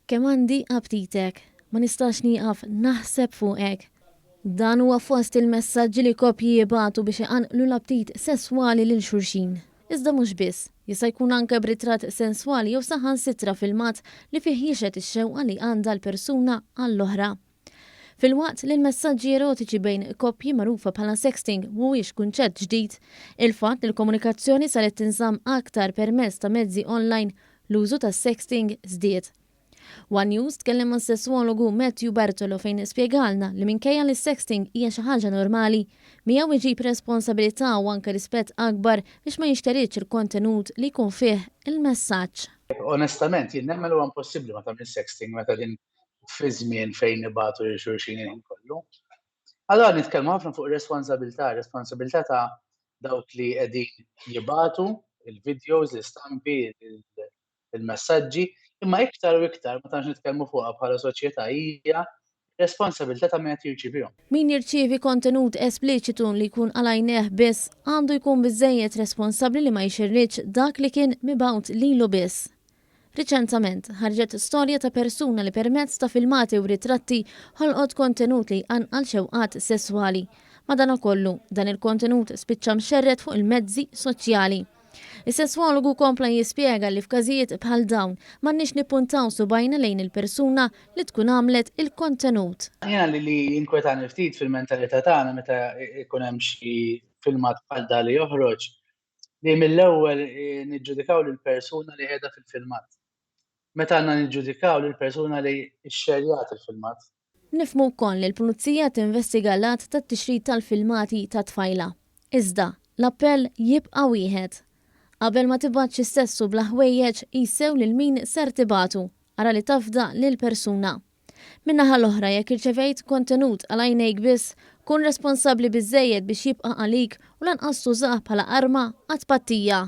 Kemm għandi aptitek, ma nistax nieqaf naħseb fuqek. Dan huwa fost il-messaġġi li koppji jibatu biex iqanqlu l-aptit sesswali lil xulxin. Iżda mhux biss, jista' jkun anke b'ritratt senswali jew saħansitra filmat li fih jixed ix-xewqa li għandha l-persuna għall-oħra. Fil-waqt li l-messaġġi erotiċi bejn koppji magħrufa bħala sexting mhuwiex kunċett ġdid, il-fatt li l-komunikazzjoni saret tinżamm aktar permezz ta' mezzi online l-użu tas sexting żdied. One News tkellem ma' sesswologu Matthew Bartolo fejn spjegalna li minkejja li sexting hija xi ħaġa normali, miegħu iġib responsabilità u anke rispett akbar biex ma jinxteritx il-kontenut li jkun fih il-messaġġ. Onestament, jien nemmen huwa impossibbli ma tagħmel sexting meta din fi żmien fejn nibagħtu lil xulxin il-ħin kollu. Allora nitkellmu ħafna fuq responsabilità ta' dawk li qegħdin jibagħtu il-videos, l-istampi, il-messaġġi, imma iktar u iktar ma tantx nitkellmu fuqha bħala soċjetà hija responsabilità ta' min qed jirċivihom. Min jirċievi kontenut espliċitu li jkun għalajneħ biss għandu jkun biżejjed responsabbli li ma jxirritx dak li kien mibgħut lilu biss. Riċentament ħarġet storja ta' persuna li permezz ta' filmati u ritratti ħolqot kontenut li għanqal xewqat sesswali. Madankollu dan il-kontenut spiċċa mxerred fuq il-mezzi soċjali. Is-sesswologu kompla jispjega li f'każijiet bħal dawn m'għandniex nippuntaw subajna lejn il-persuna li tkun għamlet il-kontenut. Jiena li jinkwetani ftit fil-mentalità tagħna meta jkun hemm xi filmat bħal dan li joħroġ li mill-ewwel niġġudikaw lill-persuna li qiegħda fil-filmat. Meta għandna niġġudikaw lill-persuna li xxerjat il-filmat. Nifhmu wkoll li l-Pulizija tinvestiga l-att tat-tixrid tal-filmati ta' tfajla. Iżda, l-appell jibqa' wieħed. Qabel ma tibgħat xi stessu bla ħwejjeġ jissew lil min ser tibagħtu, ara li tafda lil persuna. Min-naħa l-oħra jekk irċevejt kontenut għal għajnejk biss, kun responsabbli biżżejjed biex jibqa' għalik u lanqas tużah bħala arma għat-tpattija.